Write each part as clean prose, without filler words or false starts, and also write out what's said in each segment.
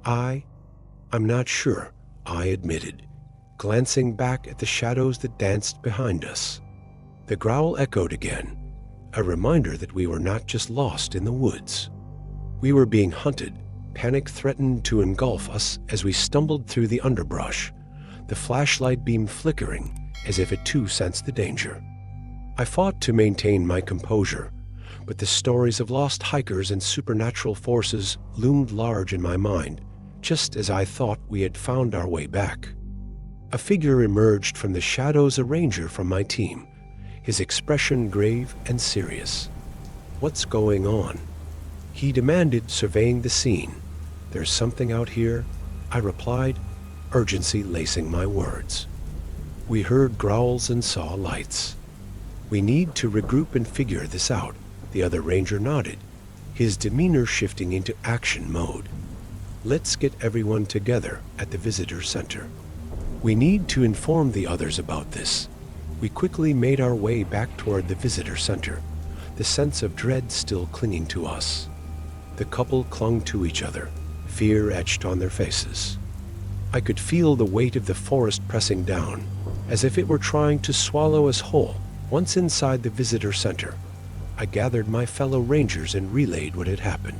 I'm not sure, I admitted, glancing back at the shadows that danced behind us. The growl echoed again, a reminder that we were not just lost in the woods. We were being hunted. Panic threatened to engulf us as we stumbled through the underbrush, the flashlight beam flickering as if it too sensed the danger. I fought to maintain my composure, but the stories of lost hikers and supernatural forces loomed large in my mind, just as I thought we had found our way back. A figure emerged from the shadows, a ranger from my team, his expression grave and serious. "What's going on?" he demanded, surveying the scene. "There's something out here," I replied, urgency lacing my words. We heard growls and saw lights. "We need to regroup and figure this out," the other ranger nodded, his demeanor shifting into action mode. "Let's get everyone together at the visitor center. We need to inform the others about this." We quickly made our way back toward the visitor center, the sense of dread still clinging to us. The couple clung to each other, fear etched on their faces. I could feel the weight of the forest pressing down, as if it were trying to swallow us whole. Once inside the visitor center, I gathered my fellow rangers and relayed what had happened.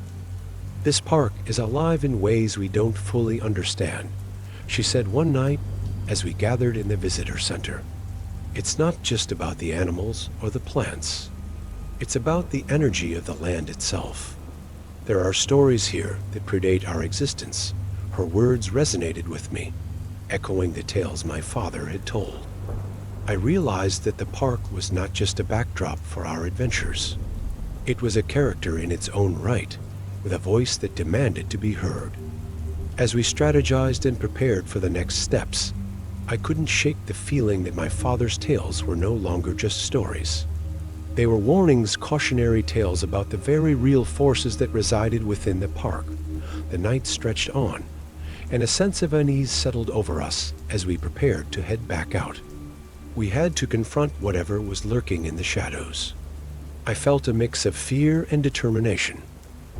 "This park is alive in ways we don't fully understand," she said one night as we gathered in the visitor center. "It's not just about the animals or the plants. It's about the energy of the land itself. There are stories here that predate our existence." Her words resonated with me, echoing the tales my father had told. I realized that the park was not just a backdrop for our adventures. It was a character in its own right, with a voice that demanded to be heard. As we strategized and prepared for the next steps, I couldn't shake the feeling that my father's tales were no longer just stories. They were warnings, cautionary tales about the very real forces that resided within the park. The night stretched on, and a sense of unease settled over us as we prepared to head back out. We had to confront whatever was lurking in the shadows. I felt a mix of fear and determination,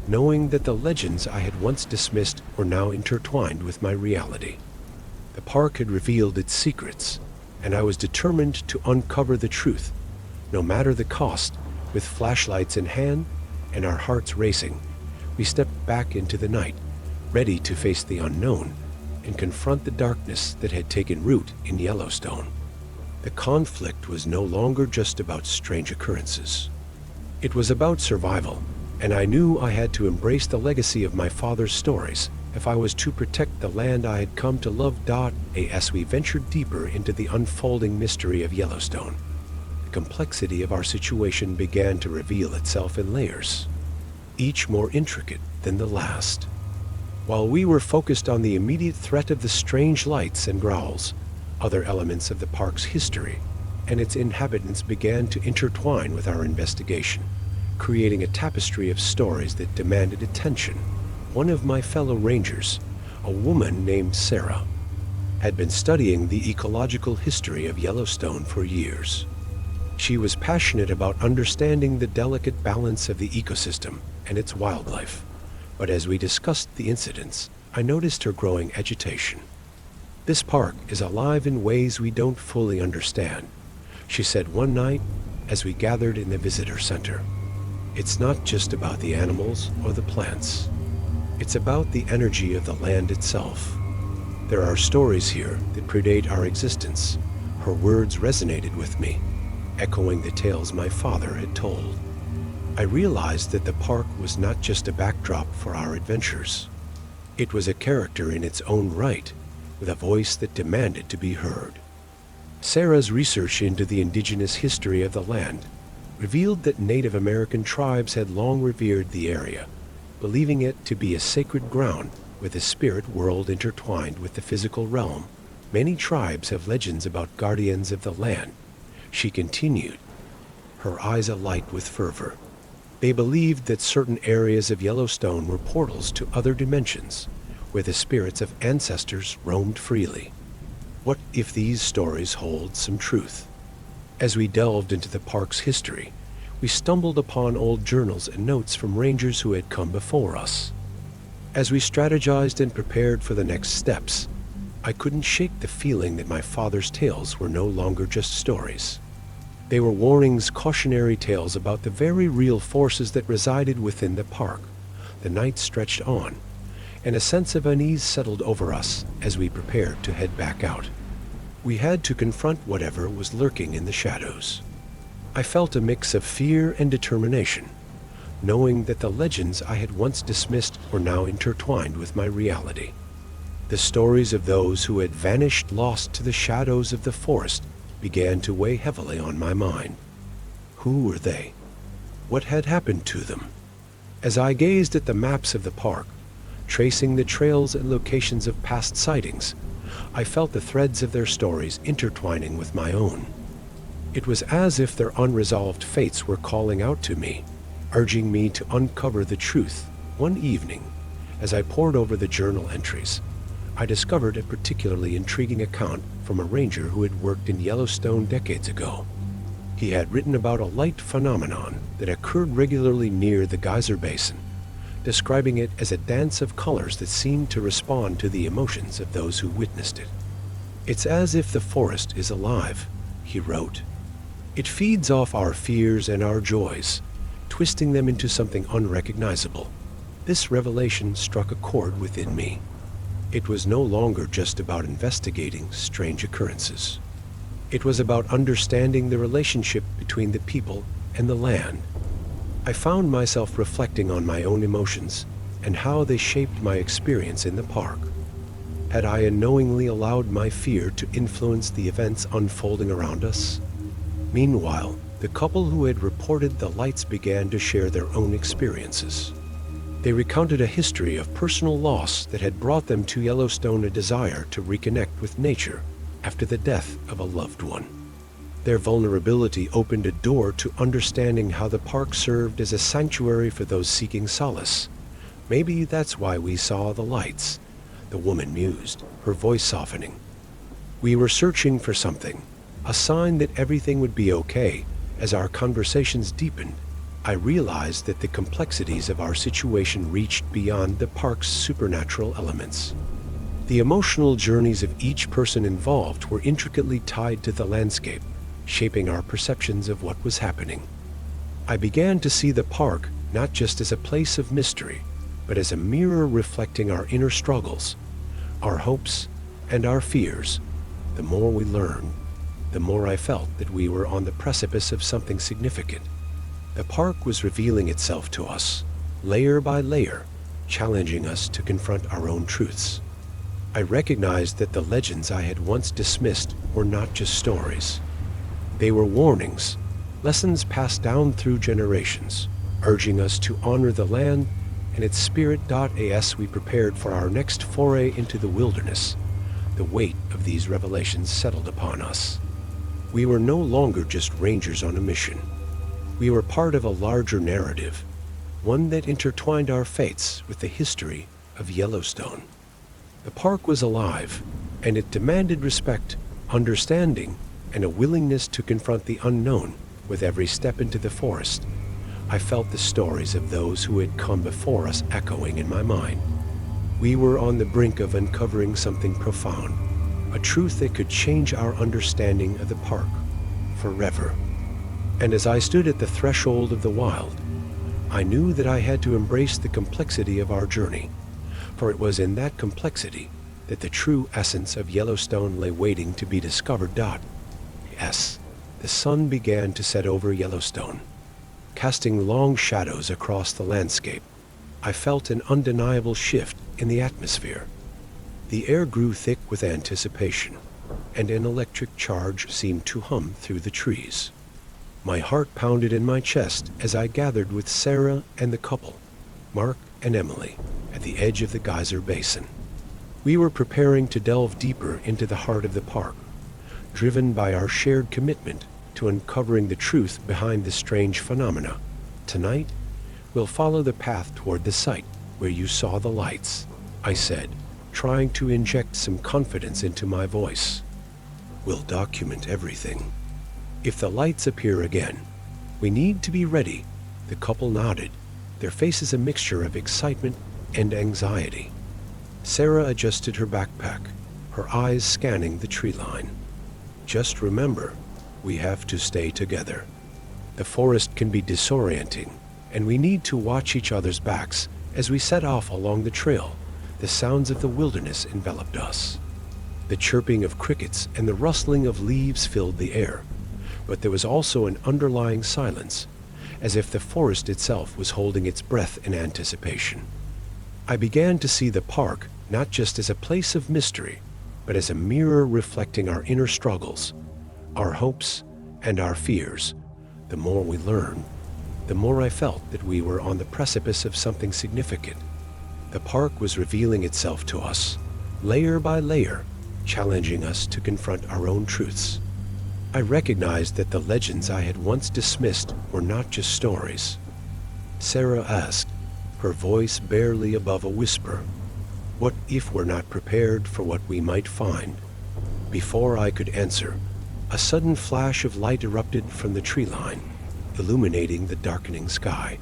knowing that the legends I had once dismissed were now intertwined with my reality. The park had revealed its secrets, and I was determined to uncover the truth, no matter the cost. With flashlights in hand and our hearts racing, we stepped back into the night, ready to face the unknown and confront the darkness that had taken root in Yellowstone. The conflict was no longer just about strange occurrences. It was about survival, and I knew I had to embrace the legacy of my father's stories if I was to protect the land I had come to love. As we ventured deeper into the unfolding mystery of Yellowstone, the complexity of our situation began to reveal itself in layers, each more intricate than the last. While we were focused on the immediate threat of the strange lights and growls, other elements of the park's history and its inhabitants began to intertwine with our investigation, creating a tapestry of stories that demanded attention. One of my fellow rangers, a woman named Sarah, had been studying the ecological history of Yellowstone for years. She was passionate about understanding the delicate balance of the ecosystem and its wildlife. But as we discussed the incidents, I noticed her growing agitation. "This park is alive in ways we don't fully understand," she said one night as we gathered in the visitor center. "It's not just about the animals or the plants. It's about the energy of the land itself. There are stories here that predate our existence." Her words resonated with me, echoing the tales my father had told. I realized that the park was not just a backdrop for our adventures. It was a character in its own right, with a voice that demanded to be heard. Sarah's research into the indigenous history of the land revealed that Native American tribes had long revered the area, believing it to be a sacred ground with the spirit world intertwined with the physical realm. "Many tribes have legends about guardians of the land," she continued, her eyes alight with fervor. "They believed that certain areas of Yellowstone were portals to other dimensions, where the spirits of ancestors roamed freely. What if these stories hold some truth?" As we delved into the park's history, we stumbled upon old journals and notes from rangers who had come before us. As we strategized and prepared for the next steps, I couldn't shake the feeling that my father's tales were no longer just stories. They were warnings, cautionary tales about the very real forces that resided within the park. The night stretched on, and a sense of unease settled over us as we prepared to head back out. We had to confront whatever was lurking in the shadows. I felt a mix of fear and determination, knowing that the legends I had once dismissed were now intertwined with my reality. The stories of those who had vanished, lost to the shadows of the forest, began to weigh heavily on my mind. Who were they? What had happened to them? As I gazed at the maps of the park, tracing the trails and locations of past sightings, I felt the threads of their stories intertwining with my own. It was as if their unresolved fates were calling out to me, urging me to uncover the truth. One evening, as I pored over the journal entries, I discovered a particularly intriguing account from a ranger who had worked in Yellowstone decades ago. He had written about a light phenomenon that occurred regularly near the geyser basin, describing it as a dance of colors that seemed to respond to the emotions of those who witnessed it. "It's as if the forest is alive," he wrote. "It feeds off our fears and our joys, twisting them into something unrecognizable." This revelation struck a chord within me. It was no longer just about investigating strange occurrences. It was about understanding the relationship between the people and the land. I found myself reflecting on my own emotions and how they shaped my experience in the park. Had I unknowingly allowed my fear to influence the events unfolding around us? Meanwhile, the couple who had reported the lights began to share their own experiences. They recounted a history of personal loss that had brought them to Yellowstone, a desire to reconnect with nature after the death of a loved one. Their vulnerability opened a door to understanding how the park served as a sanctuary for those seeking solace. "Maybe that's why we saw the lights," the woman mused, her voice softening. "We were searching for something, a sign that everything would be okay." As our conversations deepened, I realized that the complexities of our situation reached beyond the park's supernatural elements. The emotional journeys of each person involved were intricately tied to the landscape, shaping our perceptions of what was happening. I began to see the park not just as a place of mystery, but as a mirror reflecting our inner struggles, our hopes, and our fears. The more we learned, the more I felt that we were on the precipice of something significant. The park was revealing itself to us, layer by layer, challenging us to confront our own truths. I recognized that the legends I had once dismissed were not just stories. They were warnings, lessons passed down through generations, urging us to honor the land and its spirit. As we prepared for our next foray into the wilderness, the weight of these revelations settled upon us. We were no longer just rangers on a mission. We were part of a larger narrative, one that intertwined our fates with the history of Yellowstone. The park was alive, and it demanded respect, understanding, and a willingness to confront the unknown. With every step into the forest, I felt the stories of those who had come before us echoing in my mind. We were on the brink of uncovering something profound, a truth that could change our understanding of the park forever. And as I stood at the threshold of the wild, I knew that I had to embrace the complexity of our journey, for it was in that complexity that the true essence of Yellowstone lay waiting to be discovered. Yes, the sun began to set over Yellowstone, casting long shadows across the landscape. I felt an undeniable shift in the atmosphere. The air grew thick with anticipation, and an electric charge seemed to hum through the trees. My heart pounded in my chest as I gathered with Sarah and the couple, Mark and Emily, at the edge of the geyser basin. We were preparing to delve deeper into the heart of the park, driven by our shared commitment to uncovering the truth behind the strange phenomena. "Tonight, we'll follow the path toward the site where you saw the lights," I said, trying to inject some confidence into my voice. "We'll document everything. If the lights appear again, we need to be ready." The couple nodded, their faces a mixture of excitement and anxiety. Sarah adjusted her backpack, her eyes scanning the tree line. Just remember, we have to stay together. The forest can be disorienting, and we need to watch each other's backs as we set off along the trail. The sounds of the wilderness enveloped us. The chirping of crickets and the rustling of leaves filled the air, but there was also an underlying silence, as if the forest itself was holding its breath in anticipation. I began to see the park not just as a place of mystery, but as a mirror reflecting our inner struggles, our hopes, and our fears. The more we learned, the more I felt that we were on the precipice of something significant. The park was revealing itself to us, layer by layer, challenging us to confront our own truths. I recognized that the legends I had once dismissed were not just stories. Sarah asked, her voice barely above a whisper, "What if we're not prepared for what we might find?" Before I could answer, a sudden flash of light erupted from the tree line, illuminating the darkening sky.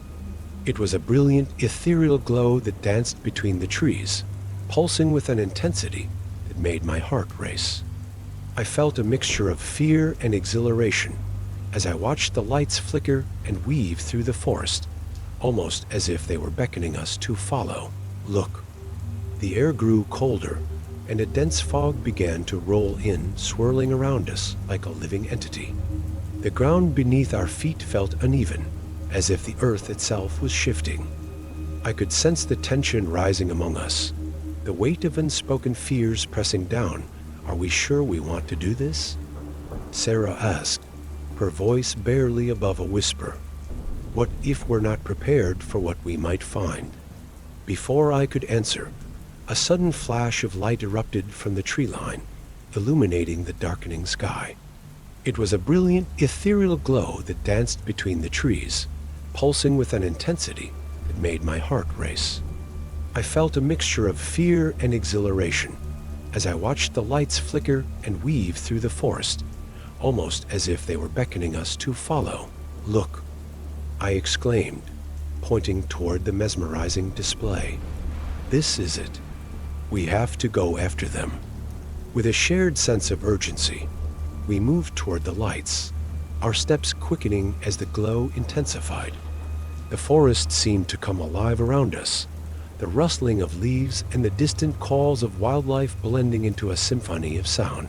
It was a brilliant, ethereal glow that danced between the trees, pulsing with an intensity that made my heart race. I felt a mixture of fear and exhilaration as I watched the lights flicker and weave through the forest, almost as if they were beckoning us to follow. Look. The air grew colder, and a dense fog began to roll in, swirling around us like a living entity. The ground beneath our feet felt uneven, as if the earth itself was shifting. I could sense the tension rising among us, the weight of unspoken fears pressing down. Are we sure we want to do this? Sarah asked, her voice barely above a whisper. What if we're not prepared for what we might find? Before I could answer, a sudden flash of light erupted from the tree line, illuminating the darkening sky. It was a brilliant, ethereal glow that danced between the trees, pulsing with an intensity that made my heart race. I felt a mixture of fear and exhilaration as I watched the lights flicker and weave through the forest, almost as if they were beckoning us to follow. Look, I exclaimed, pointing toward the mesmerizing display. This is it. We have to go after them. With a shared sense of urgency, we moved toward the lights, our steps quickening as the glow intensified. The forest seemed to come alive around us, the rustling of leaves and the distant calls of wildlife blending into a symphony of sound.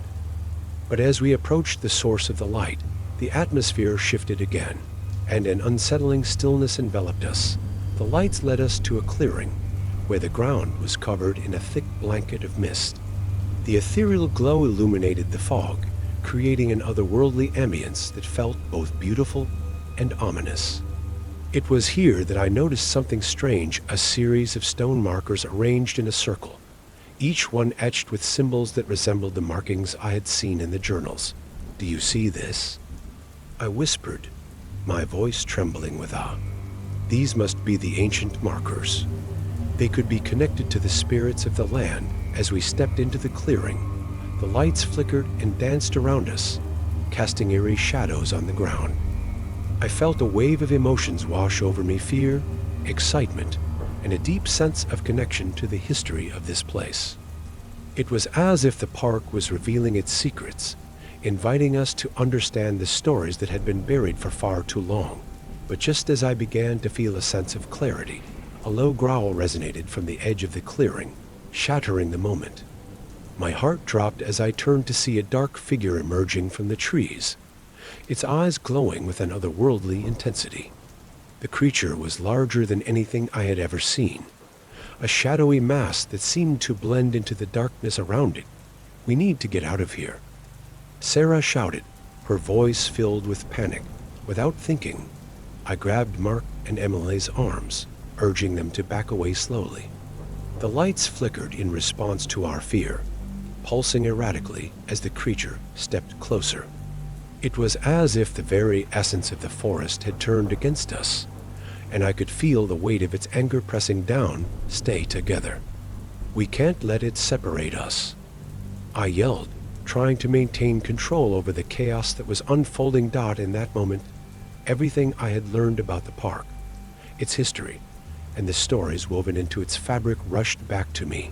But as we approached the source of the light, the atmosphere shifted again, and an unsettling stillness enveloped us. The lights led us to a clearing, where the ground was covered in a thick blanket of mist. The ethereal glow illuminated the fog, creating an otherworldly ambience that felt both beautiful and ominous. It was here that I noticed something strange, a series of stone markers arranged in a circle, each one etched with symbols that resembled the markings I had seen in the journals. Do you see this? I whispered, my voice trembling with awe. These must be the ancient markers. They could be connected to the spirits of the land. As we stepped into the clearing, the lights flickered and danced around us, casting eerie shadows on the ground. I felt a wave of emotions wash over me, fear, excitement, and a deep sense of connection to the history of this place. It was as if the park was revealing its secrets, inviting us to understand the stories that had been buried for far too long. But just as I began to feel a sense of clarity, a low growl resonated from the edge of the clearing, shattering the moment. My heart dropped as I turned to see a dark figure emerging from the trees, its eyes glowing with an otherworldly intensity. The creature was larger than anything I had ever seen, a shadowy mass that seemed to blend into the darkness around it. We need to get out of here. Sarah shouted, her voice filled with panic. Without thinking, I grabbed Mark and Emily's arms, urging them to back away slowly. The lights flickered in response to our fear, pulsing erratically as the creature stepped closer. It was as if the very essence of the forest had turned against us, and I could feel the weight of its anger pressing down. Stay together. We can't let it separate us. I yelled, trying to maintain control over the chaos that was unfolding. In that moment, everything I had learned about the park, its history, and the stories woven into its fabric rushed back to me.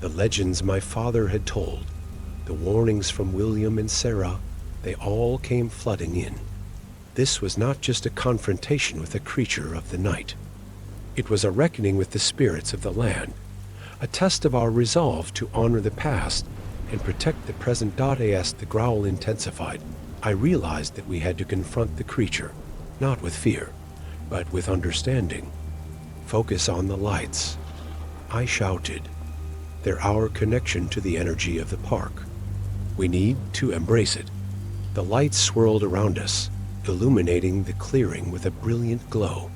The legends my father had told, the warnings from William and Sarah, they all came flooding in. This was not just a confrontation with a creature of the night. It was a reckoning with the spirits of the land, a test of our resolve to honor the past and protect the present. As the growl intensified, I realized that we had to confront the creature, not with fear, but with understanding. Focus on the lights, I shouted. They're our connection to the energy of the park. We need to embrace it. The lights swirled around us, illuminating the clearing with a brilliant glow.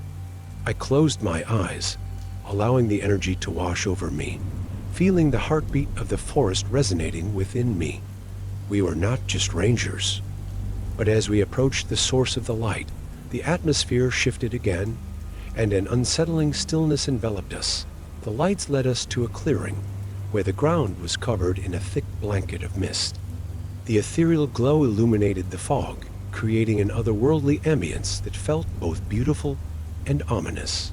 I closed my eyes, allowing the energy to wash over me, feeling the heartbeat of the forest resonating within me. We were not just rangers. But as we approached the source of the light, the atmosphere shifted again, and an unsettling stillness enveloped us. The lights led us to a clearing, where the ground was covered in a thick blanket of mist. The ethereal glow illuminated the fog, creating an otherworldly ambience that felt both beautiful and ominous.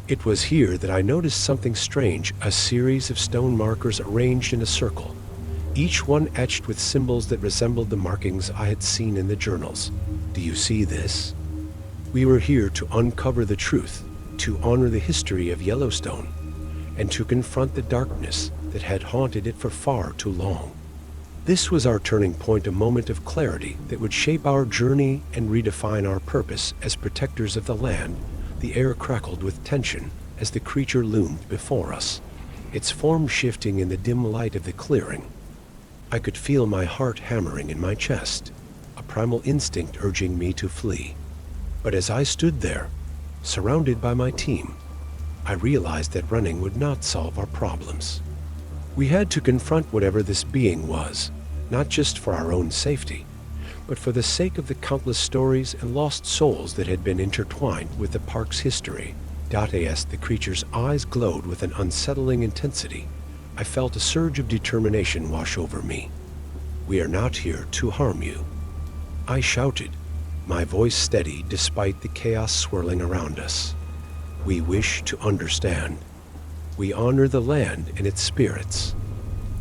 It was here that I noticed something strange, a series of stone markers arranged in a circle, each one etched with symbols that resembled the markings I had seen in the journals. Do you see this? We were here to uncover the truth, to honor the history of Yellowstone, and to confront the darkness that had haunted it for far too long. This was our turning point, a moment of clarity that would shape our journey and redefine our purpose as protectors of the land. The air crackled with tension as the creature loomed before us, its form shifting in the dim light of the clearing. I could feel my heart hammering in my chest, a primal instinct urging me to flee. But as I stood there, surrounded by my team, I realized that running would not solve our problems. We had to confront whatever this being was, not just for our own safety, but for the sake of the countless stories and lost souls that had been intertwined with the park's history. As the creature's eyes glowed with an unsettling intensity, I felt a surge of determination wash over me. We are not here to harm you, I shouted, my voice steady despite the chaos swirling around us. We wish to understand. We honor the land and its spirits.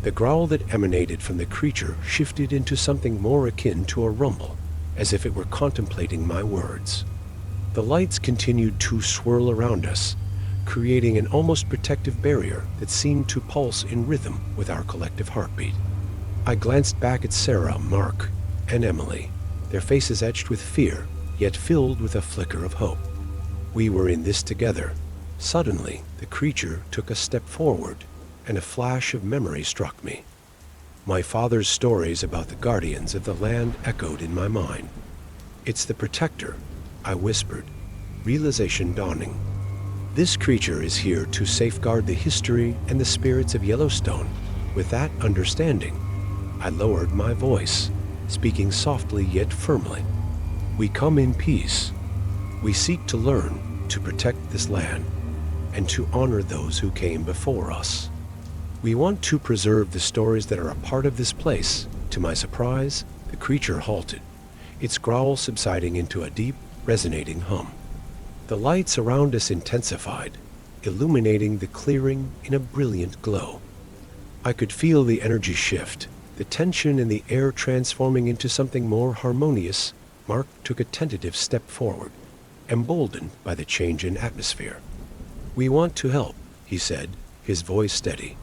The growl that emanated from the creature shifted into something more akin to a rumble, as if it were contemplating my words. The lights continued to swirl around us, creating an almost protective barrier that seemed to pulse in rhythm with our collective heartbeat. I glanced back at Sarah, Mark, and Emily, their faces etched with fear, yet filled with a flicker of hope. We were in this together. Suddenly, the creature took a step forward, and a flash of memory struck me. My father's stories about the guardians of the land echoed in my mind. It's the protector, I whispered, realization dawning. This creature is here to safeguard the history and the spirits of Yellowstone. With that understanding, I lowered my voice, speaking softly yet firmly. We come in peace. We seek to learn, to protect this land, and to honor those who came before us. We want to preserve the stories that are a part of this place. To my surprise, the creature halted, its growl subsiding into a deep, resonating hum. The lights around us intensified, illuminating the clearing in a brilliant glow. I could feel the energy shift, the tension in the air transforming into something more harmonious. Mark took a tentative step forward, emboldened by the change in atmosphere. We want to help, he said, his voice steady.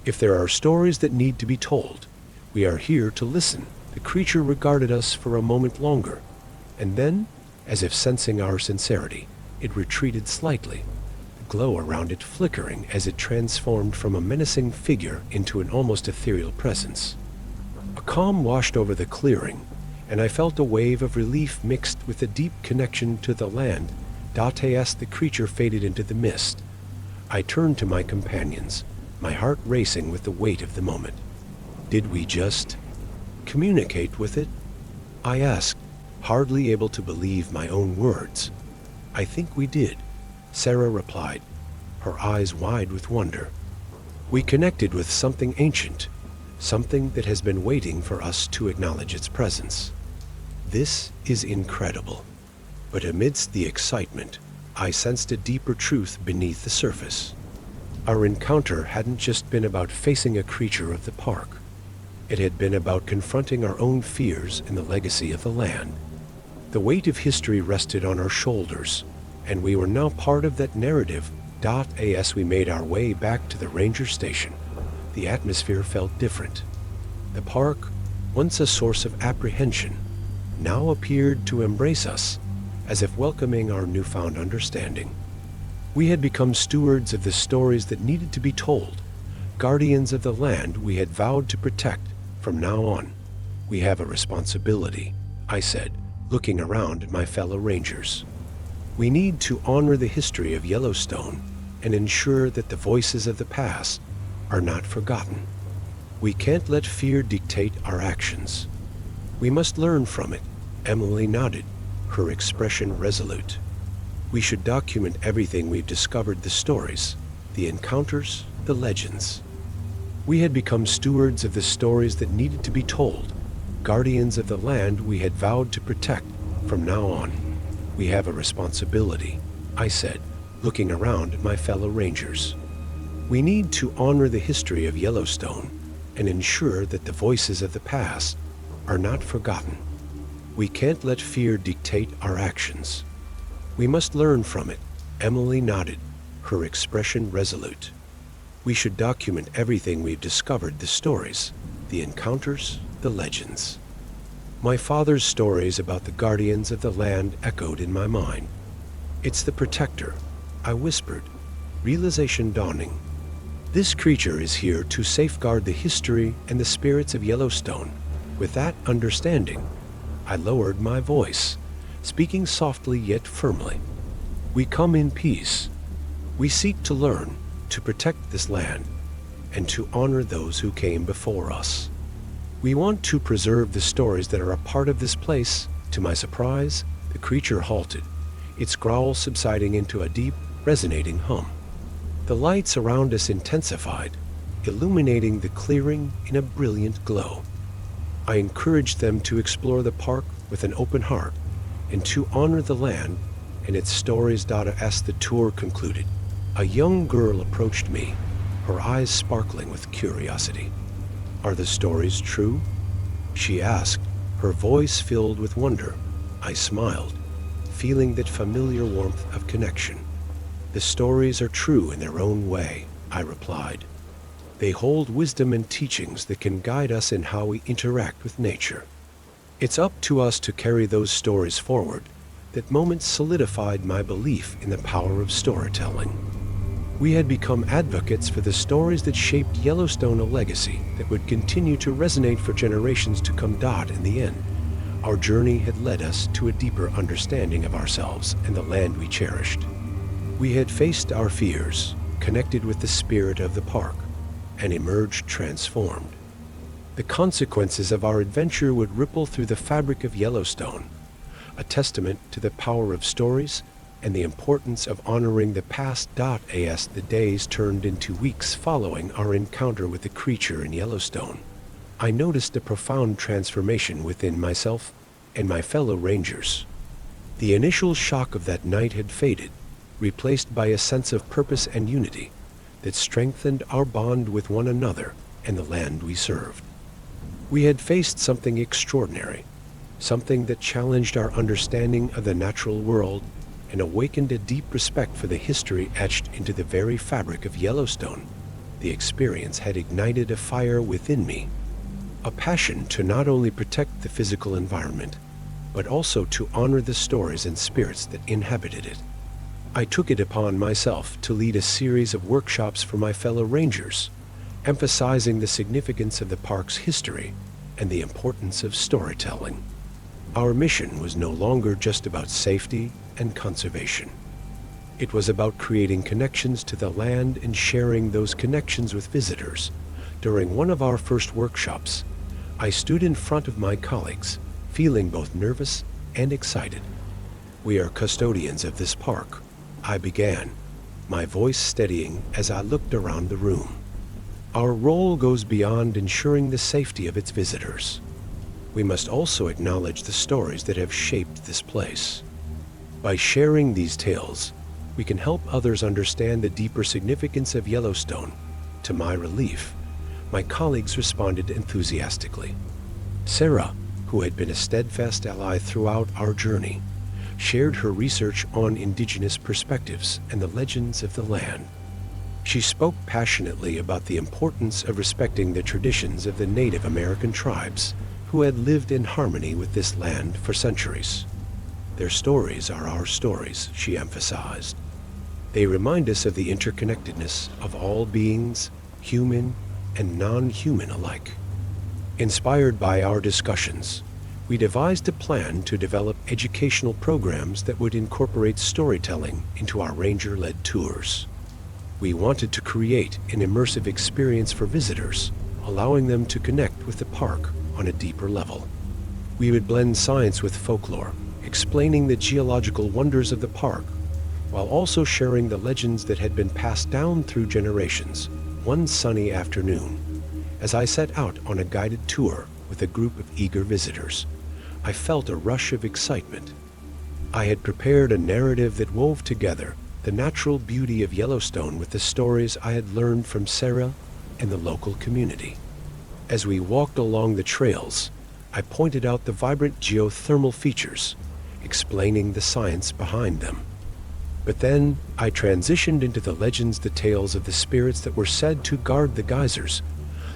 If there are stories that need to be told, we are here to listen. The creature regarded us for a moment longer, and then, as if sensing our sincerity, it retreated slightly, the glow around it flickering as it transformed from a menacing figure into an almost ethereal presence. A calm washed over the clearing, and I felt a wave of relief mixed with a deep connection to the land. As the creature faded into the mist, I turned to my companions, my heart racing with the weight of the moment. Did we just communicate with it? I asked, hardly able to believe my own words. I think we did, Sarah replied, her eyes wide with wonder. We connected with something ancient, something that has been waiting for us to acknowledge its presence. This is incredible. But amidst the excitement, I sensed a deeper truth beneath the surface. Our encounter hadn't just been about facing a creature of the park. It had been about confronting our own fears and the legacy of the land. The weight of history rested on our shoulders, and we were now part of that narrative. As we made our way back to the ranger station, the atmosphere felt different. The park, once a source of apprehension, now appeared to embrace us, as if welcoming our newfound understanding. We had become stewards of the stories that needed to be told, guardians of the land we had vowed to protect. From now on, we have a responsibility, I said, looking around at my fellow rangers. We need to honor the history of Yellowstone and ensure that the voices of the past are not forgotten. We can't let fear dictate our actions. We must learn from it. Emily nodded, her expression resolute. We should document everything we've discovered, the stories, the encounters, the legends. We had become stewards of the stories that needed to be told, guardians of the land we had vowed to protect. From now on, we have a responsibility, I said, looking around at my fellow rangers. We need to honor the history of Yellowstone and ensure that the voices of the past are not forgotten. We can't let fear dictate our actions. We must learn from it. Emily nodded, her expression resolute. We should document everything we've discovered, the stories, the encounters, the legends. My father's stories about the guardians of the land echoed in my mind. It's the protector, I whispered, realization dawning. This creature is here to safeguard the history and the spirits of Yellowstone. With that understanding, I lowered my voice, speaking softly yet firmly. We come in peace. We seek to learn, to protect this land, and to honor those who came before us. We want to preserve the stories that are a part of this place. To my surprise, the creature halted, its growl subsiding into a deep, resonating hum. The lights around us intensified, illuminating the clearing in a brilliant glow. I encouraged them to explore the park with an open heart and to honor the land and its stories. As the tour concluded, a young girl approached me, her eyes sparkling with curiosity. Are the stories true? She asked, her voice filled with wonder. I smiled, feeling that familiar warmth of connection. The stories are true in their own way, I replied. They hold wisdom and teachings that can guide us in how we interact with nature. It's up to us to carry those stories forward. That moment solidified my belief in the power of storytelling. We had become advocates for the stories that shaped Yellowstone, a legacy that would continue to resonate for generations to come. In the end, our journey had led us to a deeper understanding of ourselves and the land we cherished. We had faced our fears, connected with the spirit of the park, and emerged transformed. The consequences of our adventure would ripple through the fabric of Yellowstone, a testament to the power of stories and the importance of honoring the past. As the days turned into weeks following our encounter with the creature in Yellowstone, I noticed a profound transformation within myself and my fellow rangers. The initial shock of that night had faded, replaced by a sense of purpose and unity that strengthened our bond with one another and the land we served. We had faced something extraordinary, something that challenged our understanding of the natural world and awakened a deep respect for the history etched into the very fabric of Yellowstone. The experience had ignited a fire within me, a passion to not only protect the physical environment, but also to honor the stories and spirits that inhabited it. I took it upon myself to lead a series of workshops for my fellow rangers, emphasizing the significance of the park's history and the importance of storytelling. Our mission was no longer just about safety and conservation. It was about creating connections to the land and sharing those connections with visitors. During one of our first workshops, I stood in front of my colleagues, feeling both nervous and excited. We are custodians of this park, I began, my voice steadying as I looked around the room. Our role goes beyond ensuring the safety of its visitors. We must also acknowledge the stories that have shaped this place. By sharing these tales, we can help others understand the deeper significance of Yellowstone. To my relief, my colleagues responded enthusiastically. Sarah, who had been a steadfast ally throughout our journey, shared her research on indigenous perspectives and the legends of the land. She spoke passionately about the importance of respecting the traditions of the Native American tribes who had lived in harmony with this land for centuries. Their stories are our stories, she emphasized. They remind us of the interconnectedness of all beings, human and non-human alike. Inspired by our discussions, we devised a plan to develop educational programs that would incorporate storytelling into our ranger-led tours. We wanted to create an immersive experience for visitors, allowing them to connect with the park on a deeper level. We would blend science with folklore, explaining the geological wonders of the park, while also sharing the legends that had been passed down through generations. One sunny afternoon, as I set out on a guided tour with a group of eager visitors, I felt a rush of excitement. I had prepared a narrative that wove together the natural beauty of Yellowstone with the stories I had learned from Sarah and the local community. As we walked along the trails, I pointed out the vibrant geothermal features, explaining the science behind them. But then I transitioned into the legends, the tales of the spirits that were said to guard the geysers,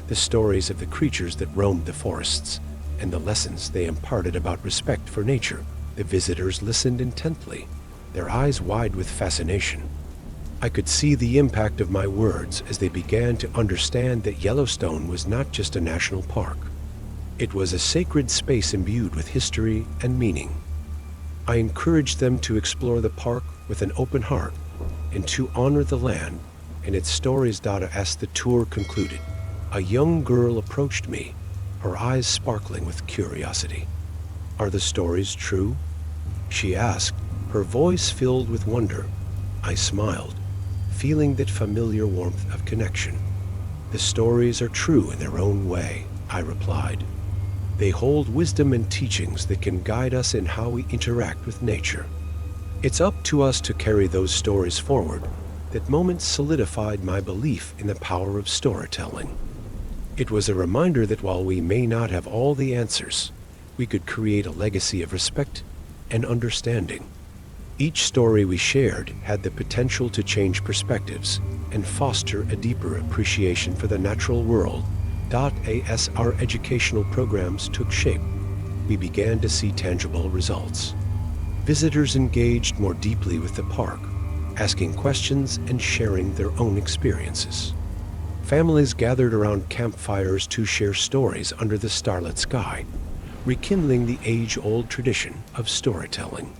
the stories of the creatures that roamed the forests, and the lessons they imparted about respect for nature. The visitors listened intently, their eyes wide with fascination. I could see the impact of my words as they began to understand that Yellowstone was not just a national park. It was a sacred space imbued with history and meaning. I encouraged them to explore the park with an open heart and to honor the land and its stories. As the tour concluded, a young girl approached me, her eyes sparkling with curiosity. "Are the stories true?" she asked, her voice filled with wonder. I smiled, feeling that familiar warmth of connection. "The stories are true in their own way," I replied. "They hold wisdom and teachings that can guide us in how we interact with nature. It's up to us to carry those stories forward." That moment solidified my belief in the power of storytelling. It was a reminder that while we may not have all the answers, we could create a legacy of respect and understanding. Each story we shared had the potential to change perspectives and foster a deeper appreciation for the natural world. As our educational programs took shape, we began to see tangible results. Visitors engaged more deeply with the park, asking questions and sharing their own experiences. Families gathered around campfires to share stories under the starlit sky, rekindling the age-old tradition of storytelling.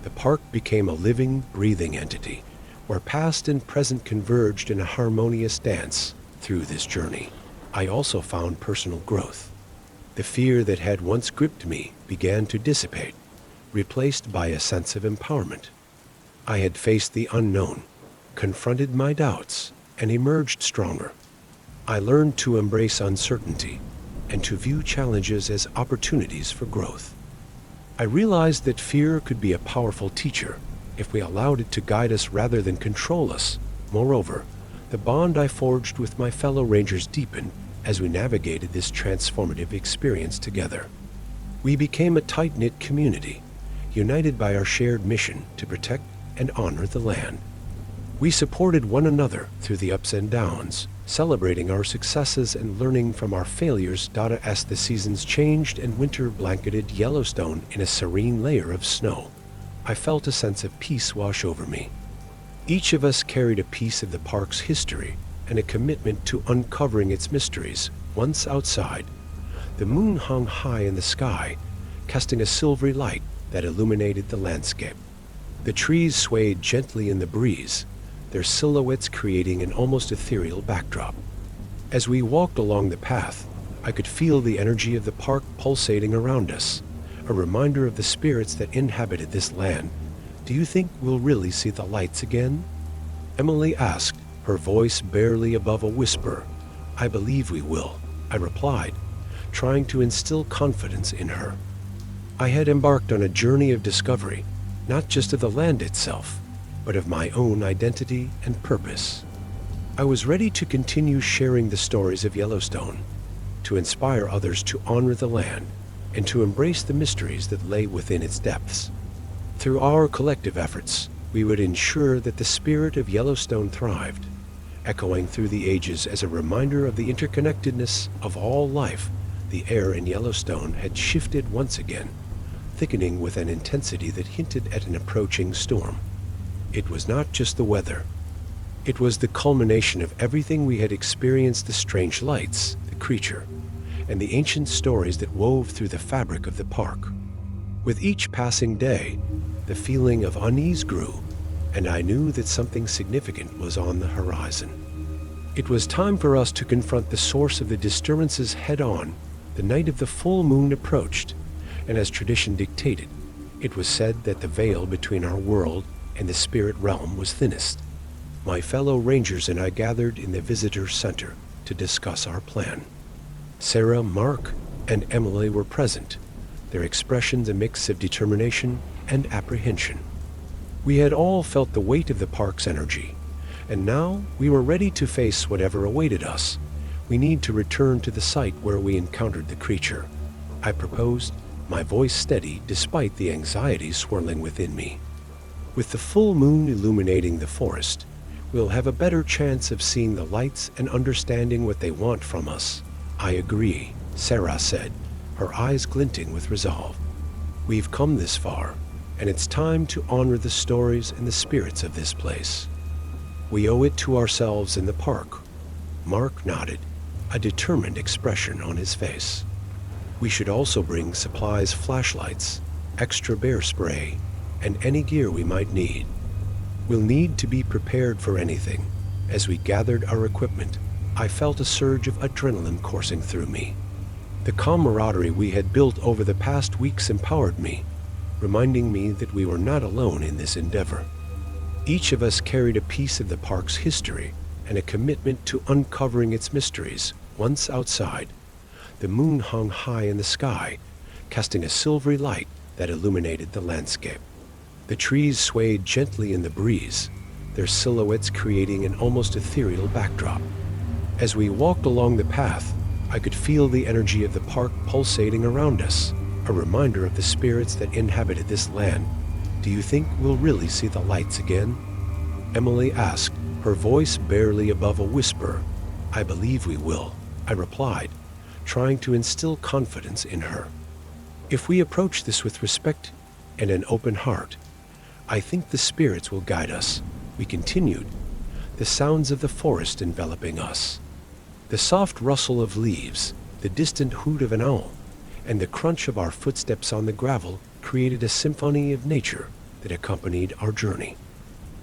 The park became a living, breathing entity, where past and present converged in a harmonious dance. Through this journey, I also found personal growth. The fear that had once gripped me began to dissipate, replaced by a sense of empowerment. I had faced the unknown, confronted my doubts, and emerged stronger. I learned to embrace uncertainty and to view challenges as opportunities for growth. I realized that fear could be a powerful teacher if we allowed it to guide us rather than control us. Moreover, the bond I forged with my fellow rangers deepened as we navigated this transformative experience together. We became a tight-knit community, united by our shared mission to protect and honor the land. We supported one another through the ups and downs, celebrating our successes and learning from our failures. As the seasons changed and winter blanketed Yellowstone in a serene layer of snow, I felt a sense of peace wash over me. Each of us carried a piece of the park's history and a commitment to uncovering its mysteries. Once outside, the moon hung high in the sky, casting a silvery light that illuminated the landscape. The trees swayed gently in the breeze, their silhouettes creating an almost ethereal backdrop. As we walked along the path, I could feel the energy of the park pulsating around us, a reminder of the spirits that inhabited this land. "Do you think we'll really see the lights again?" Emily asked, her voice barely above a whisper. "I believe we will," I replied, trying to instill confidence in her. I had embarked on a journey of discovery, not just of the land itself, but of my own identity and purpose. I was ready to continue sharing the stories of Yellowstone, to inspire others to honor the land and to embrace the mysteries that lay within its depths. Through our collective efforts, we would ensure that the spirit of Yellowstone thrived, echoing through the ages as a reminder of the interconnectedness of all life. The air in Yellowstone had shifted once again, thickening with an intensity that hinted at an approaching storm. It was not just the weather. It was the culmination of everything we had experienced: the strange lights, the creature, and the ancient stories that wove through the fabric of the park. With each passing day, the feeling of unease grew, and I knew that something significant was on the horizon. It was time for us to confront the source of the disturbances head-on. The night of the full moon approached, and as tradition dictated, it was said that the veil between our world and the spirit realm was thinnest. My fellow rangers and I gathered in the visitor center to discuss our plan. Sarah, Mark, and Emily were present, their expressions a mix of determination and apprehension. We had all felt the weight of the park's energy, and now we were ready to face whatever awaited us. We need to return to the site where we encountered the creature, I proposed, my voice steady despite the anxiety swirling within me. With the full moon illuminating the forest, we'll have a better chance of seeing the lights and understanding what they want from us. I agree, Sarah said, her eyes glinting with resolve. We've come this far, and it's time to honor the stories and the spirits of this place. We owe it to ourselves in the park. Mark nodded, a determined expression on his face. We should also bring supplies: flashlights, extra bear spray, and any gear we might need. We'll need to be prepared for anything. As we gathered our equipment, I felt a surge of adrenaline coursing through me. The camaraderie we had built over the past weeks empowered me, reminding me that we were not alone in this endeavor. Each of us carried a piece of the park's history and a commitment to uncovering its mysteries. Once outside, the moon hung high in the sky, casting a silvery light that illuminated the landscape. The trees swayed gently in the breeze, their silhouettes creating an almost ethereal backdrop. As we walked along the path, I could feel the energy of the park pulsating around us, a reminder of the spirits that inhabited this land. Do you think we'll really see the lights again? Emily asked, her voice barely above a whisper. I believe we will, I replied, trying to instill confidence in her. If we approach this with respect and an open heart, I think the spirits will guide us. We continued, the sounds of the forest enveloping us. The soft rustle of leaves, the distant hoot of an owl, and the crunch of our footsteps on the gravel created a symphony of nature that accompanied our journey.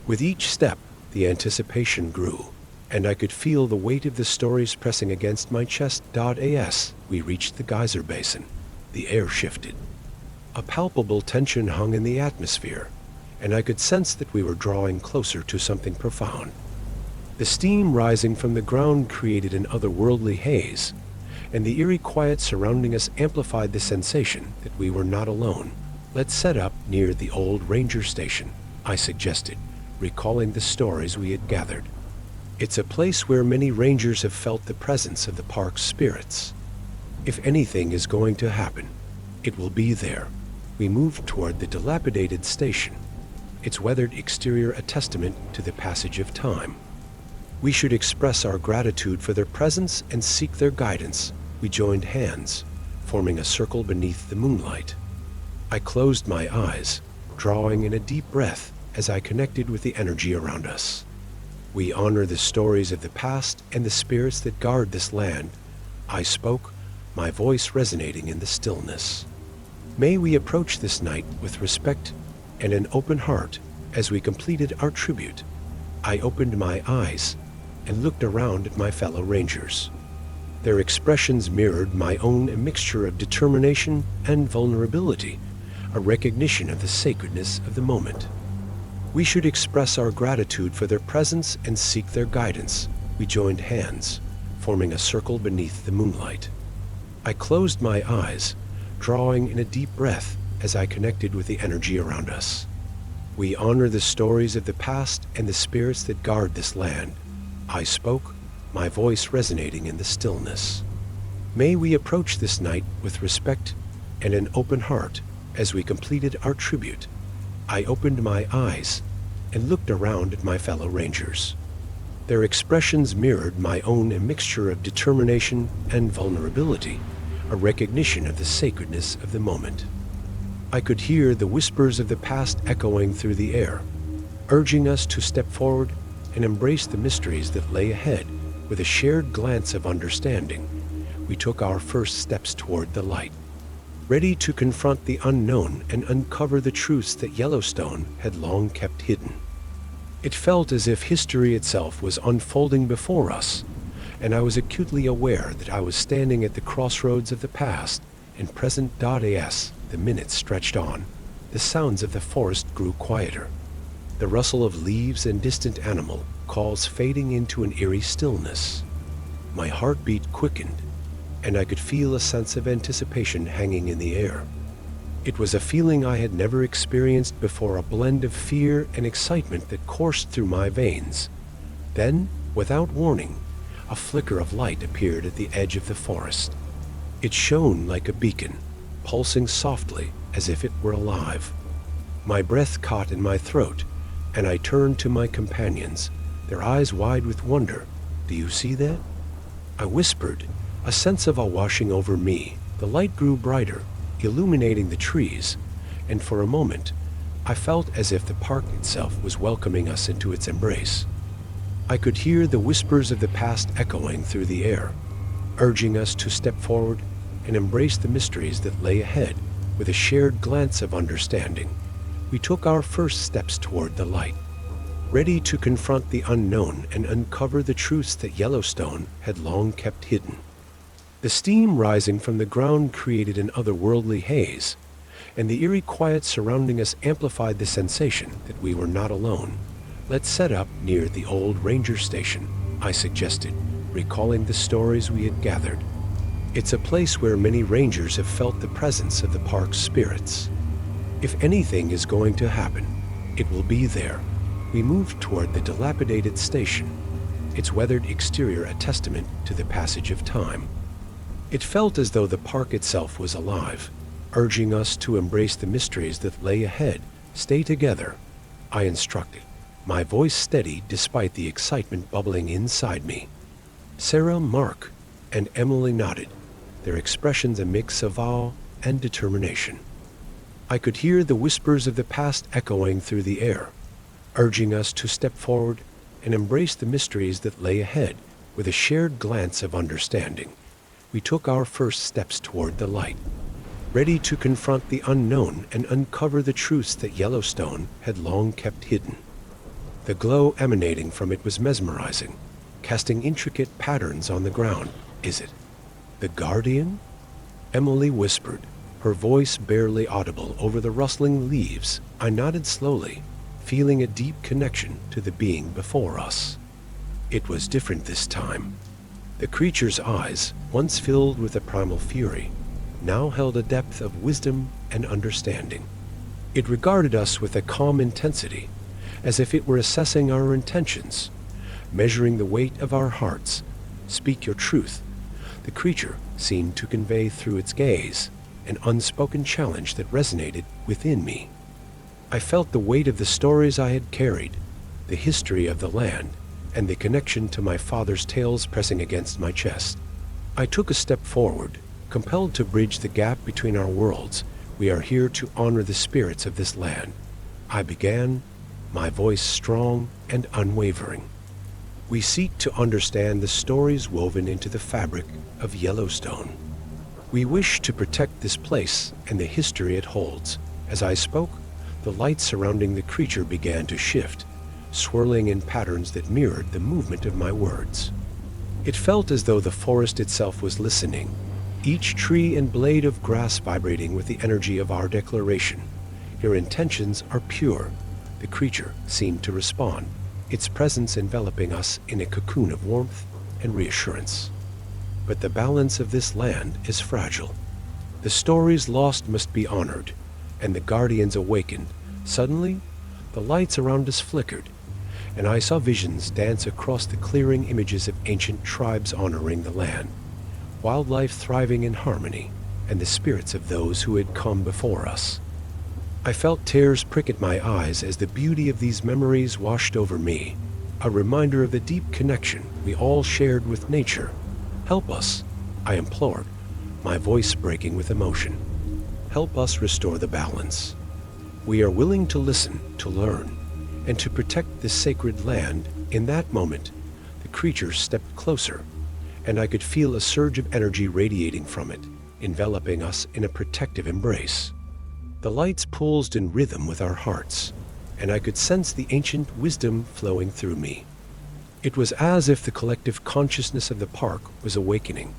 With each step, the anticipation grew, and I could feel the weight of the stories pressing against my chest. As we reached the geyser basin, the air shifted. A palpable tension hung in the atmosphere, and I could sense that we were drawing closer to something profound. The steam rising from the ground created an otherworldly haze, and the eerie quiet surrounding us amplified the sensation that we were not alone. Let's set up near the old ranger station, I suggested, recalling the stories we had gathered. It's a place where many rangers have felt the presence of the park's spirits. If anything is going to happen, it will be there. We moved toward the dilapidated station, its weathered exterior a testament to the passage of time. We should express our gratitude for their presence and seek their guidance. We joined hands, forming a circle beneath the moonlight. I closed my eyes, drawing in a deep breath as I connected with the energy around us. We honor the stories of the past and the spirits that guard this land. I spoke, my voice resonating in the stillness. May we approach this night with respect and an open heart. As we completed our tribute, I opened my eyes and looked around at my fellow rangers. Their expressions mirrored my own, a mixture of determination and vulnerability, a recognition of the sacredness of the moment. We should express our gratitude for their presence and seek their guidance. We joined hands, forming a circle beneath the moonlight. I closed my eyes, drawing in a deep breath as I connected with the energy around us. We honor the stories of the past and the spirits that guard this land. I spoke, my voice resonating in the stillness. May we approach this night with respect and an open heart as we completed our tribute. I opened my eyes and looked around at my fellow rangers. Their expressions mirrored my own, a mixture of determination and vulnerability, a recognition of the sacredness of the moment. I could hear the whispers of the past echoing through the air, urging us to step forward and embrace the mysteries that lay ahead. With a shared glance of understanding, we took our first steps toward the light, ready to confront the unknown and uncover the truths that Yellowstone had long kept hidden. It felt as if history itself was unfolding before us, and I was acutely aware that I was standing at the crossroads of the past and present. As the minutes stretched on, the sounds of the forest grew quieter, the rustle of leaves and distant animal calls fading into an eerie stillness. My heartbeat quickened, and I could feel a sense of anticipation hanging in the air. It was a feeling I had never experienced before, a blend of fear and excitement that coursed through my veins. Then, without warning, a flicker of light appeared at the edge of the forest. It shone like a beacon, pulsing softly as if it were alive. My breath caught in my throat, and I turned to my companions, their eyes wide with wonder. "Do you see that?" I whispered, a sense of awe washing over me. The light grew brighter, illuminating the trees, and for a moment, I felt as if the park itself was welcoming us into its embrace. I could hear the whispers of the past echoing through the air, urging us to step forward and embrace the mysteries that lay ahead. With a shared glance of understanding, we took our first steps toward the light, ready to confront the unknown and uncover the truths that Yellowstone had long kept hidden. The steam rising from the ground created an otherworldly haze, and the eerie quiet surrounding us amplified the sensation that we were not alone. "Let's set up near the old ranger station," I suggested, recalling the stories we had gathered. "It's a place where many rangers have felt the presence of the park's spirits. If anything is going to happen, it will be there." We moved toward the dilapidated station, its weathered exterior a testament to the passage of time. It felt as though the park itself was alive, urging us to embrace the mysteries that lay ahead. "Stay together," I instructed, my voice steady despite the excitement bubbling inside me. Sarah, Mark, and Emily nodded, their expressions a mix of awe and determination. I could hear the whispers of the past echoing through the air, urging us to step forward and embrace the mysteries that lay ahead. With a shared glance of understanding, we took our first steps toward the light, ready to confront the unknown and uncover the truths that Yellowstone had long kept hidden. The glow emanating from it was mesmerizing, casting intricate patterns on the ground. "Is it the Guardian?" Emily whispered, her voice barely audible over the rustling leaves. I nodded slowly, feeling a deep connection to the being before us. It was different this time. The creature's eyes, once filled with a primal fury, now held a depth of wisdom and understanding. It regarded us with a calm intensity, as if it were assessing our intentions, measuring the weight of our hearts. "Speak your truth," the creature seemed to convey through its gaze, an unspoken challenge that resonated within me. I felt the weight of the stories I had carried, the history of the land, and the connection to my father's tales pressing against my chest. I took a step forward, compelled to bridge the gap between our worlds. "We are here to honor the spirits of this land," I began, my voice strong and unwavering. "We seek to understand the stories woven into the fabric of Yellowstone. We wish to protect this place and the history it holds." As I spoke, the light surrounding the creature began to shift, swirling in patterns that mirrored the movement of my words. It felt as though the forest itself was listening, each tree and blade of grass vibrating with the energy of our declaration. "Your intentions are pure," the creature seemed to respond, its presence enveloping us in a cocoon of warmth and reassurance. "But the balance of this land is fragile. The stories lost must be honored, and the guardians awakened." Suddenly, the lights around us flickered, and I saw visions dance across the clearing, images of ancient tribes honoring the land, wildlife thriving in harmony, and the spirits of those who had come before us. I felt tears prick at my eyes as the beauty of these memories washed over me, a reminder of the deep connection we all shared with nature. "Help us," I implored, my voice breaking with emotion. "Help us restore the balance. We are willing to listen, to learn, and to protect this sacred land." In that moment, the creature stepped closer, and I could feel a surge of energy radiating from it, enveloping us in a protective embrace. The lights pulsed in rhythm with our hearts, and I could sense the ancient wisdom flowing through me. It was as if the collective consciousness of the park was awakening,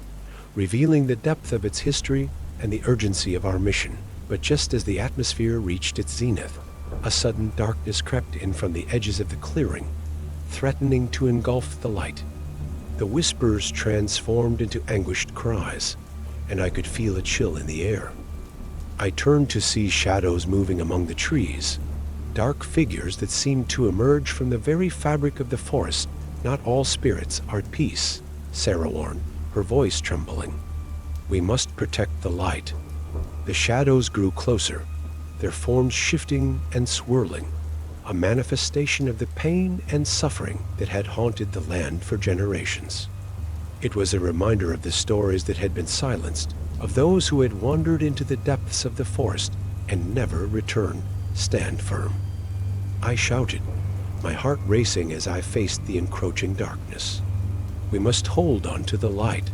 revealing the depth of its history and the urgency of our mission. But just as the atmosphere reached its zenith, a sudden darkness crept in from the edges of the clearing, threatening to engulf the light. The whispers transformed into anguished cries, and I could feel a chill in the air. I turned to see shadows moving among the trees, dark figures that seemed to emerge from the very fabric of the forest. "Not all spirits are at peace," Sarah warned, her voice trembling. "We must protect the light." The shadows grew closer, their forms shifting and swirling, a manifestation of the pain and suffering that had haunted the land for generations. It was a reminder of the stories that had been silenced, of those who had wandered into the depths of the forest and never returned. "Stand firm," I shouted, my heart racing as I faced the encroaching darkness. "We must hold on to the light."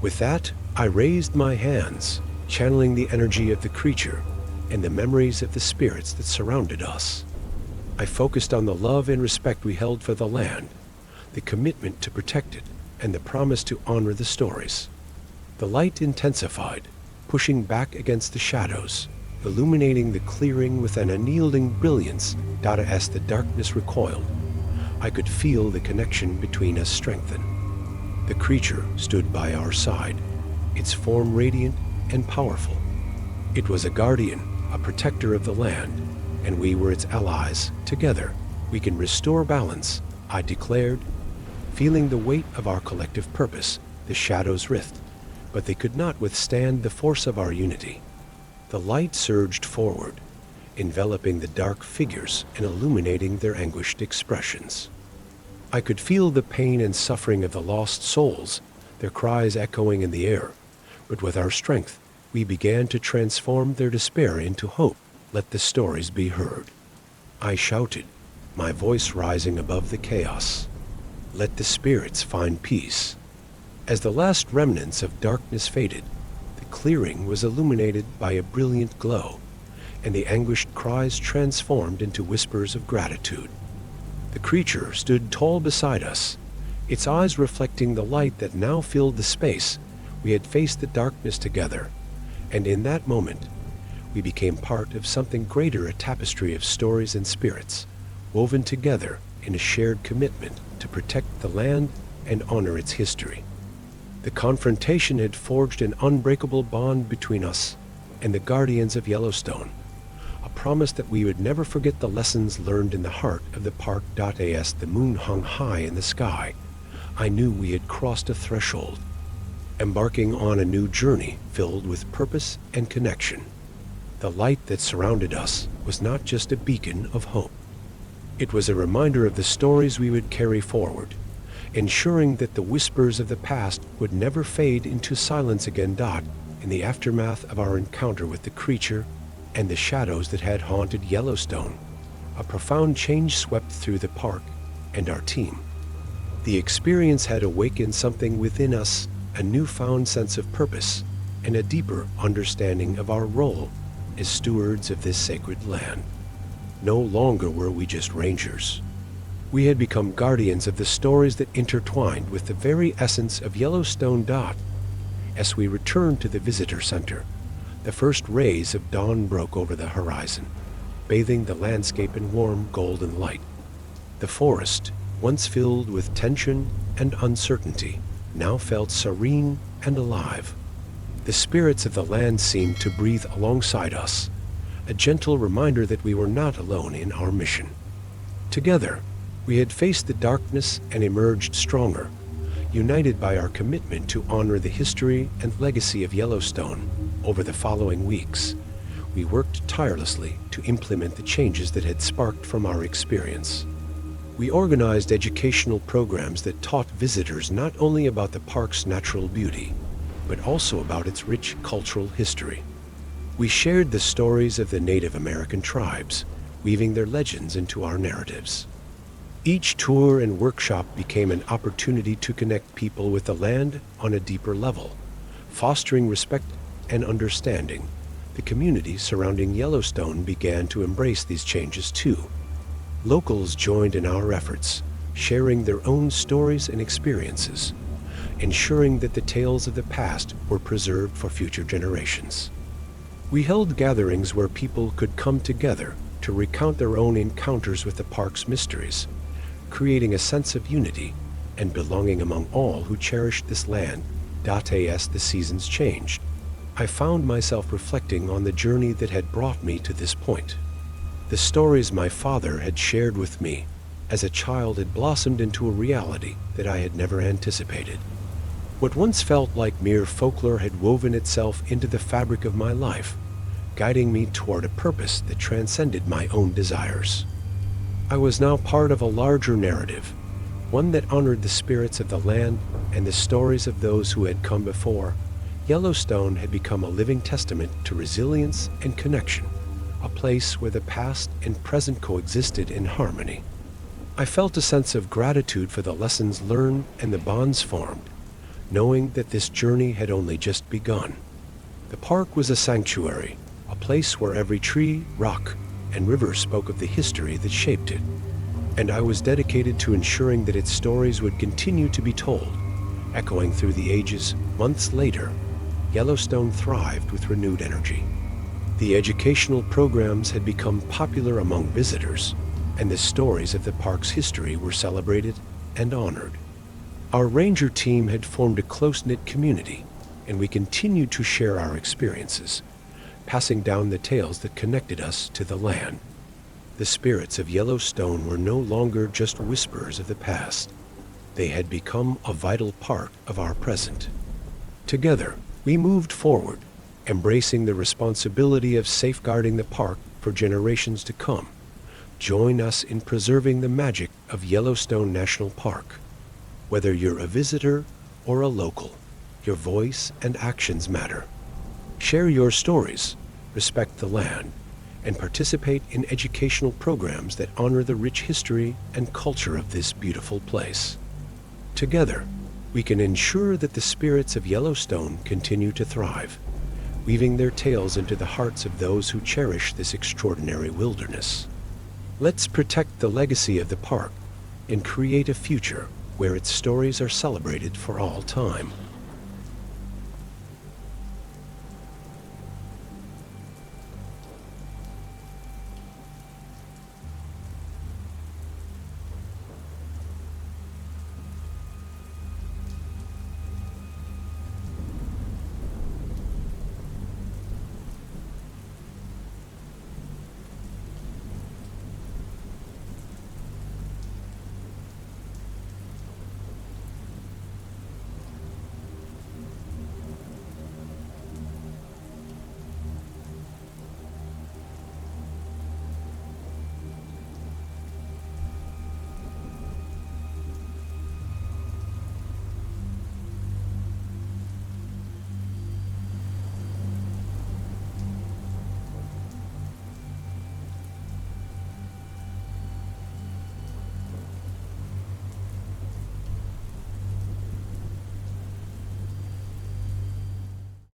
With that, I raised my hands, channeling the energy of the creature and the memories of the spirits that surrounded us. I focused on the love and respect we held for the land, the commitment to protect it, and the promise to honor the stories. The light intensified, pushing back against the shadows, illuminating the clearing with an unyielding brilliance. As the darkness recoiled, I could feel the connection between us strengthen. The creature stood by our side, its form radiant and powerful. It was a guardian, a protector of the land, and we were its allies. "Together, we can restore balance," I declared, feeling the weight of our collective purpose. The shadows writhed, but they could not withstand the force of our unity. The light surged forward, enveloping the dark figures and illuminating their anguished expressions. I could feel the pain and suffering of the lost souls, their cries echoing in the air, but with our strength, we began to transform their despair into hope. "Let the stories be heard," I shouted, my voice rising above the chaos. "Let the spirits find peace." As the last remnants of darkness faded, the clearing was illuminated by a brilliant glow, and the anguished cries transformed into whispers of gratitude. The creature stood tall beside us, its eyes reflecting the light that now filled the space. We had faced the darkness together, and in that moment, we became part of something greater, a tapestry of stories and spirits, woven together in a shared commitment to protect the land and honor its history. The confrontation had forged an unbreakable bond between us and the guardians of Yellowstone, a promise that we would never forget the lessons learned in the heart of the park. As the moon hung high in the sky, I knew we had crossed a threshold, embarking on a new journey filled with purpose and connection. The light that surrounded us was not just a beacon of hope. It was a reminder of the stories we would carry forward, ensuring that the whispers of the past would never fade into silence again. In the aftermath of our encounter with the creature and the shadows that had haunted Yellowstone, a profound change swept through the park and our team. The experience had awakened something within us, a newfound sense of purpose, and a deeper understanding of our role as stewards of this sacred land. No longer were we just rangers. We had become guardians of the stories that intertwined with the very essence of Yellowstone. As we returned to the visitor center, the first rays of dawn broke over the horizon, bathing the landscape in warm golden light. The forest, once filled with tension and uncertainty, now felt serene and alive. The spirits of the land seemed to breathe alongside us, a gentle reminder that we were not alone in our mission. Together, we had faced the darkness and emerged stronger, united by our commitment to honor the history and legacy of Yellowstone. Over the following weeks, we worked tirelessly to implement the changes that had sparked from our experience. We organized educational programs that taught visitors not only about the park's natural beauty, but also about its rich cultural history. We shared the stories of the Native American tribes, weaving their legends into our narratives. Each tour and workshop became an opportunity to connect people with the land on a deeper level, fostering respect and understanding. The community surrounding Yellowstone began to embrace these changes too. Locals joined in our efforts, sharing their own stories and experiences, ensuring that the tales of the past were preserved for future generations. We held gatherings where people could come together to recount their own encounters with the park's mysteries, creating a sense of unity and belonging among all who cherished this land. As the seasons changed, I found myself reflecting on the journey that had brought me to this point. The stories my father had shared with me as a child had blossomed into a reality that I had never anticipated. What once felt like mere folklore had woven itself into the fabric of my life, guiding me toward a purpose that transcended my own desires. I was now part of a larger narrative, one that honored the spirits of the land and the stories of those who had come before. Yellowstone had become a living testament to resilience and connection, a place where the past and present coexisted in harmony. I felt a sense of gratitude for the lessons learned and the bonds formed, knowing that this journey had only just begun. The park was a sanctuary, a place where every tree, rock, and river spoke of the history that shaped it, and I was dedicated to ensuring that its stories would continue to be told, echoing through the ages. Months later, Yellowstone thrived with renewed energy. The educational programs had become popular among visitors, and the stories of the park's history were celebrated and honored. Our ranger team had formed a close-knit community, and we continued to share our experiences, passing down the tales that connected us to the land. The spirits of Yellowstone were no longer just whispers of the past. They had become a vital part of our present. Together, we moved forward, embracing the responsibility of safeguarding the park for generations to come. Join us in preserving the magic of Yellowstone National Park. Whether you're a visitor or a local, your voice and actions matter. Share your stories, respect the land, and participate in educational programs that honor the rich history and culture of this beautiful place. Together, we can ensure that the spirits of Yellowstone continue to thrive, weaving their tales into the hearts of those who cherish this extraordinary wilderness. Let's protect the legacy of the park and create a future where its stories are celebrated for all time.